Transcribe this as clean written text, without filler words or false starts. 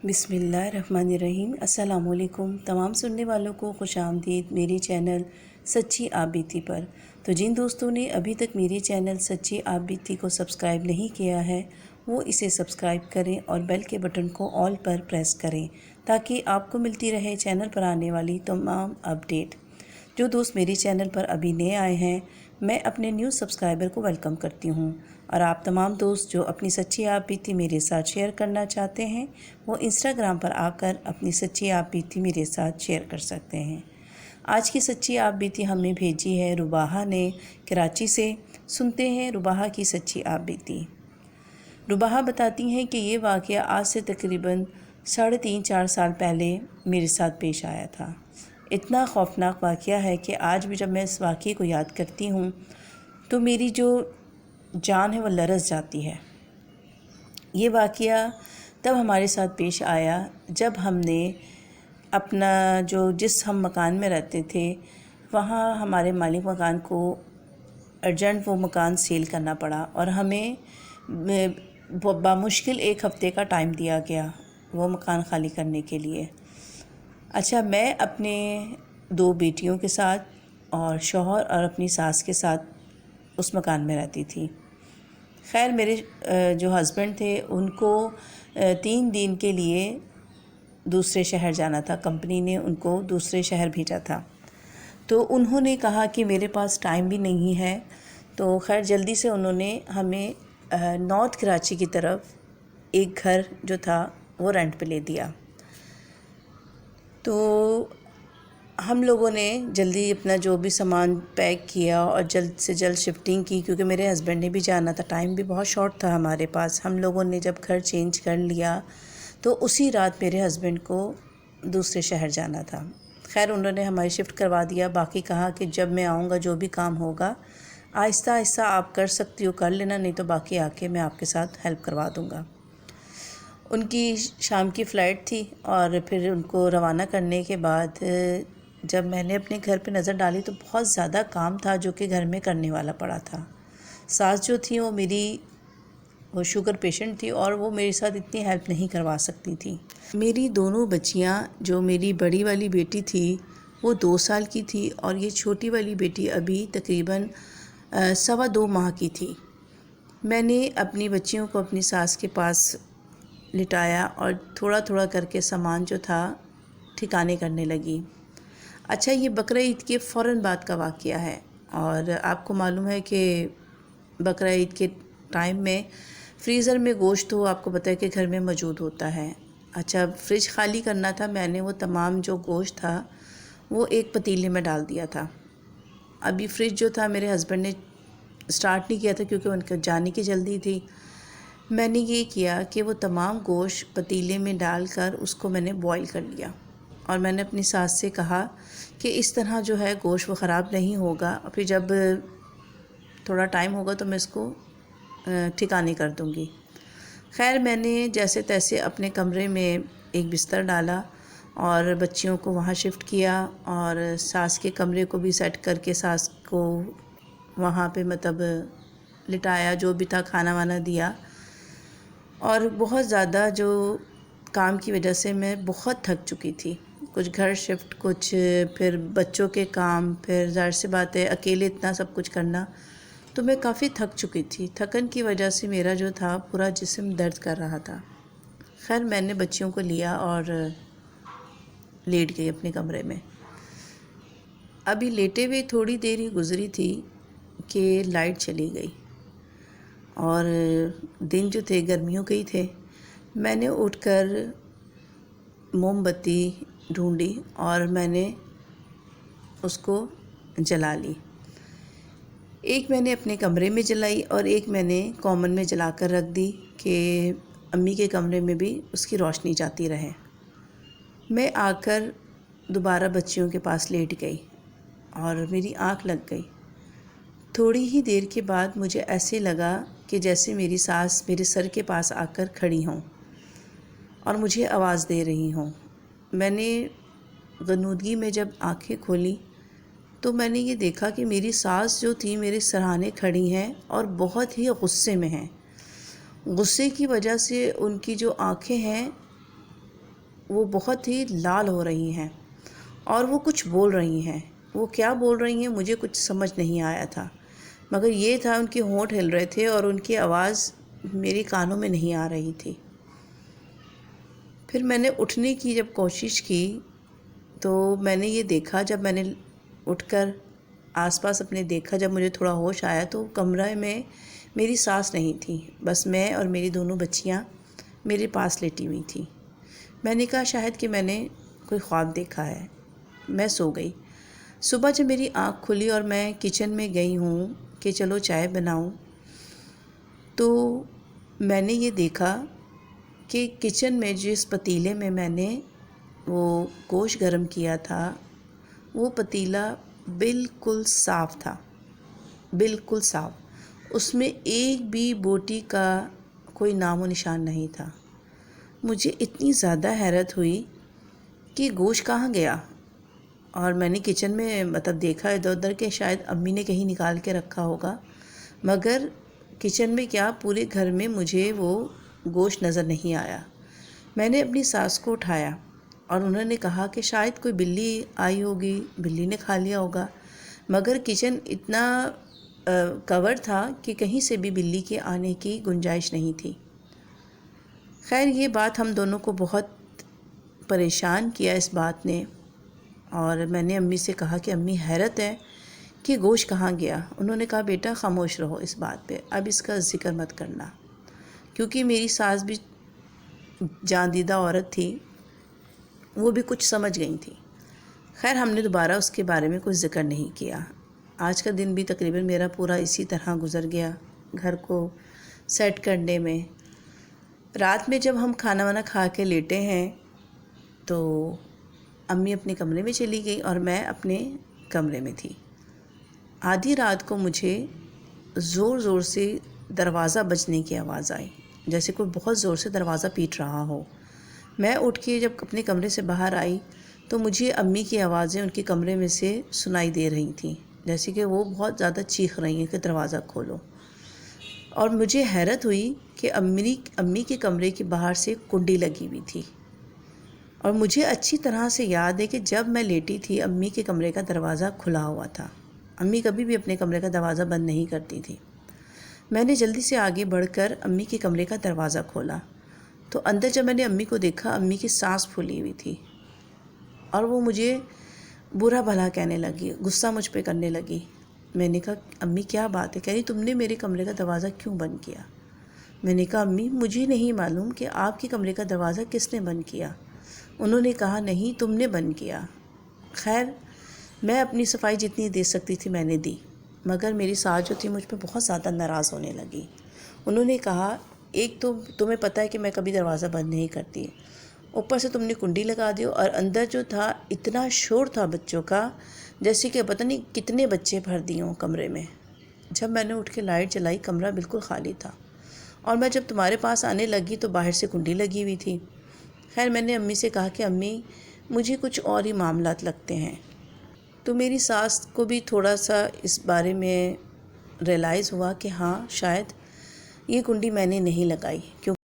بسم اللہ الرحمن الرحیم۔ السلام علیکم تمام سننے والوں کو خوش آمدید میری چینل سچی آپ بیتی پر۔ تو جن دوستوں نے ابھی تک میری چینل سچی آپ بیتی کو سبسکرائب نہیں کیا ہے وہ اسے سبسکرائب کریں اور بیل کے بٹن کو آل پر پریس کریں تاکہ آپ کو ملتی رہے چینل پر آنے والی تمام اپڈیٹ۔ جو دوست میری چینل پر ابھی نئے آئے ہیں میں اپنے نیو سبسکرائبر کو ویلکم کرتی ہوں، اور آپ تمام دوست جو اپنی سچی آپ بیتی میرے ساتھ شیئر کرنا چاہتے ہیں وہ انسٹاگرام پر آ کر اپنی سچی آپ بیتی میرے ساتھ شیئر کر سکتے ہیں۔ آج کی سچی آپ بیتی ہمیں بھیجی ہے رباحہ نے کراچی سے۔ سنتے ہیں رباحہ کی سچی آپ بیتی۔ رباحہ بتاتی ہیں کہ یہ واقعہ آج سے تقریباً 3.5-4 سال پہلے میرے ساتھ پیش آیا تھا۔ اتنا خوفناک واقعہ ہے کہ آج بھی جب میں اس واقعے کو یاد کرتی ہوں تو میری جو جان ہے وہ لرز جاتی ہے۔ یہ واقعہ تب ہمارے ساتھ پیش آیا جب ہم نے اپنا جس ہم مکان میں رہتے تھے وہاں ہمارے مالک مکان کو ارجنٹ وہ مکان سیل کرنا پڑا، اور ہمیں بامشکل 1 ہفتے کا ٹائم دیا گیا وہ مکان خالی کرنے کے لیے۔ اچھا، میں اپنے 2 بیٹیوں کے ساتھ اور شوہر اور اپنی ساس کے ساتھ اس مکان میں رہتی تھی۔ خیر میرے جو ہسبینڈ تھے ان کو 3 دن کے لیے دوسرے شہر جانا تھا، کمپنی نے ان کو دوسرے شہر بھیجا تھا، تو انہوں نے کہا کہ میرے پاس ٹائم بھی نہیں ہے، تو خیر جلدی سے انہوں نے ہمیں نارتھ کراچی کی طرف ایک گھر جو تھا وہ رینٹ پہ لے دیا۔ تو ہم لوگوں نے جلدی اپنا جو بھی سامان پیک کیا اور جلد سے جلد شفٹنگ کی، کیونکہ میرے ہسبینڈ نے بھی جانا تھا، ٹائم بھی بہت شارٹ تھا ہمارے پاس۔ ہم لوگوں نے جب گھر چینج کر لیا تو اسی رات میرے ہسبینڈ کو دوسرے شہر جانا تھا۔ خیر انہوں نے ہماری شفٹ کروا دیا، باقی کہا کہ جب میں آؤں گا جو بھی کام ہوگا آہستہ آہستہ آپ کر سکتی ہو کر لینا، نہیں تو باقی آ کے میں آپ کے ساتھ ہیلپ کروا دوں گا۔ ان کی شام کی فلائٹ تھی، اور پھر ان کو روانہ کرنے کے بعد جب میں نے اپنے گھر پہ نظر ڈالی تو بہت زیادہ کام تھا جو کہ گھر میں کرنے والا پڑا تھا۔ ساس جو تھی وہ شوگر پیشنٹ تھی اور وہ میرے ساتھ اتنی ہیلپ نہیں کروا سکتی تھی۔ میری دونوں بچیاں، جو میری بڑی والی بیٹی تھی وہ 2 سال کی تھی اور یہ چھوٹی والی بیٹی ابھی تقریباً 2.25 ماہ کی تھی۔ میں نے اپنی بچیوں کو اپنی ساس کے پاس لٹایا اور تھوڑا تھوڑا کر کے سامان جو تھا ٹھکانے کرنے لگی۔ اچھا، یہ بقرعید کے فوراً بعد کا واقعہ ہے، اور آپ کو معلوم ہے کہ بقرعید کے ٹائم میں فریزر میں گوشت تو آپ کو پتہ ہے کہ گھر میں موجود ہوتا ہے۔ اچھا، فریج خالی کرنا تھا، میں نے وہ تمام جو گوشت تھا وہ ایک پتیلے میں ڈال دیا تھا۔ ابھی فریج جو تھا میرے ہسبینڈ نے سٹارٹ نہیں کیا تھا کیونکہ ان کے جانے کی جلدی تھی۔ میں نے یہ کیا کہ وہ تمام گوشت پتیلے میں ڈال کر اس کو میں نے بوائل کر لیا، اور میں نے اپنی ساس سے کہا کہ اس طرح جو ہے گوشت وہ خراب نہیں ہوگا، پھر جب تھوڑا ٹائم ہوگا تو میں اس کو ٹھکانے کر دوں گی۔ خیر میں نے جیسے تیسے اپنے کمرے میں ایک بستر ڈالا اور بچیوں کو وہاں شفٹ کیا، اور ساس کے کمرے کو بھی سیٹ کر کے ساس کو وہاں پہ لٹایا، جو بھی تھا کھانا وانا دیا۔ اور بہت زیادہ جو کام کی وجہ سے میں بہت تھک چکی تھی، کچھ گھر شفٹ، کچھ پھر بچوں کے کام، پھر ظاہر سی بات ہے اکیلے اتنا سب کچھ کرنا، تو میں کافی تھک چکی تھی۔ تھکن کی وجہ سے میرا جو تھا پورا جسم درد کر رہا تھا۔ خیر میں نے بچیوں کو لیا اور لیٹ گئی اپنے کمرے میں۔ ابھی لیٹے ہوئے تھوڑی دیر ہی گزری تھی کہ لائٹ چلی گئی، اور دن جو تھے گرمیوں کے ہی تھے۔ میں نے اٹھ کر موم بتی ڈھونڈی اور میں نے اس کو جلا لی۔ ایک میں نے اپنے کمرے میں جلائی اور ایک میں نے کامن میں جلا کر رکھ دی کہ امی کے کمرے میں بھی اس کی روشنی جاتی رہے۔ میں آ کر دوبارہ بچیوں کے پاس لیٹ گئی اور میری آنکھ لگ گئی۔ تھوڑی ہی دیر کے بعد مجھے ایسے لگا کہ جیسے میری ساس میرے سر کے پاس آ کر کھڑی ہوں اور مجھے آواز دے رہی ہوں۔ میں نے غنودگی میں جب آنکھیں کھولی تو میں نے یہ دیکھا کہ میری ساس جو تھی میرے سرہانے کھڑی ہیں اور بہت ہی غصے میں ہیں۔ غصے کی وجہ سے ان کی جو آنکھیں ہیں وہ بہت ہی لال ہو رہی ہیں اور وہ کچھ بول رہی ہیں۔ وہ کیا بول رہی ہیں مجھے کچھ سمجھ نہیں آیا تھا، مگر یہ تھا ان کے ہونٹ ہل رہے تھے اور ان کی آواز میری کانوں میں نہیں آ رہی تھی۔ پھر میں نے اٹھنے کی جب کوشش کی تو میں نے یہ دیکھا، جب میں نے اٹھ کر آس پاس اپنے دیکھا، جب مجھے تھوڑا ہوش آیا تو کمرے میں میری ساس نہیں تھی، بس میں اور میری دونوں بچیاں میرے پاس لیٹی ہوئی تھیں۔ میں نے کہا شاید کہ میں نے کوئی خواب دیکھا ہے، میں سو گئی۔ صبح جب میری آنکھ کھلی اور میں کچن میں گئی ہوں کہ چلو چائے بناؤں، تو میں نے یہ دیکھا کہ کچن میں جس پتیلے میں میں نے وہ گوشت گرم کیا تھا، وہ پتیلا بالکل صاف تھا، بالکل صاف۔ اس میں ایک بھی بوٹی کا کوئی نام و نشان نہیں تھا۔ مجھے اتنی زیادہ حیرت ہوئی کہ گوشت کہاں گیا، اور میں نے کچن میں دیکھا ادھر ادھر کہ شاید امی نے کہیں نکال کے رکھا ہوگا، مگر کچن میں کیا پورے گھر میں مجھے وہ گوشت نظر نہیں آیا۔ میں نے اپنی ساس کو اٹھایا اور انہوں نے کہا کہ شاید کوئی بلی آئی ہوگی، بلی نے کھا لیا ہوگا، مگر کچن اتنا کور تھا کہ کہیں سے بھی بلی کے آنے کی گنجائش نہیں تھی۔ خیر یہ بات ہم دونوں کو بہت پریشان کیا اس بات نے، اور میں نے امی سے کہا کہ امی حیرت ہے کہ گوشت کہاں گیا۔ انہوں نے کہا بیٹا خاموش رہو اس بات پہ، اب اس کا ذکر مت کرنا، کیونکہ میری ساس بھی جان دیدہ عورت تھی، وہ بھی کچھ سمجھ گئی تھی۔ خیر ہم نے دوبارہ اس کے بارے میں کوئی ذکر نہیں کیا۔ آج کا دن بھی تقریباً میرا پورا اسی طرح گزر گیا، گھر کو سیٹ کرنے میں۔ رات میں جب ہم کھانا وانا کھا کے لیٹے ہیں تو امی اپنے کمرے میں چلی گئی اور میں اپنے کمرے میں تھی۔ آدھی رات کو مجھے زور زور سے دروازہ بجنے کی آواز آئی، جیسے کوئی بہت زور سے دروازہ پیٹ رہا ہو۔ میں اٹھ کے جب اپنے کمرے سے باہر آئی تو مجھے امی کی آوازیں ان کے کمرے میں سے سنائی دے رہی تھیں، جیسے کہ وہ بہت زیادہ چیخ رہی ہیں کہ دروازہ کھولو۔ اور مجھے حیرت ہوئی کہ امی کے کمرے کے باہر سے کنڈی لگی ہوئی تھی، اور مجھے اچھی طرح سے یاد ہے کہ جب میں لیٹی تھی امی کے کمرے کا دروازہ کھلا ہوا تھا۔ امی کبھی بھی اپنے کمرے کا دروازہ بند نہیں کرتی تھی۔ میں نے جلدی سے آگے بڑھ کر امی کے کمرے کا دروازہ کھولا تو اندر جب میں نے امی کو دیکھا، امی کی سانس پھولی ہوئی تھی اور وہ مجھے برا بھلا کہنے لگی، غصہ مجھ پہ کرنے لگی۔ میں نے کہا امی کیا بات ہے؟ کہہ رہی تم نے میرے کمرے کا دروازہ کیوں بند کیا؟ میں نے کہا امی مجھے نہیں معلوم کہ آپ کے کمرے کا دروازہ کس نے بند کیا۔ انہوں نے کہا نہیں تم نے بند کیا۔ خیر میں اپنی صفائی جتنی دے سکتی تھی میں نے دی، مگر میری ساس جو تھی مجھ پہ بہت زیادہ ناراض ہونے لگی۔ انہوں نے کہا ایک تو تمہیں پتہ ہے کہ میں کبھی دروازہ بند نہیں کرتی، اوپر سے تم نے کنڈی لگا دی، اور اندر جو تھا اتنا شور تھا بچوں کا، جیسے کہ پتہ نہیں کتنے بچے بھر دیے ہوں کمرے میں۔ جب میں نے اٹھ کے لائٹ جلائی کمرہ بالکل خالی تھا، اور میں جب تمہارے پاس آنے لگی تو باہر سے کنڈی لگی ہوئی تھی۔ خیر میں نے امی سے کہا کہ امی مجھے کچھ اور ہی معاملات لگتے ہیں، تو میری ساس کو بھی تھوڑا سا اس بارے میں ریئلائز ہوا کہ ہاں شاید یہ کنڈی میں نے نہیں لگائی، کیونکہ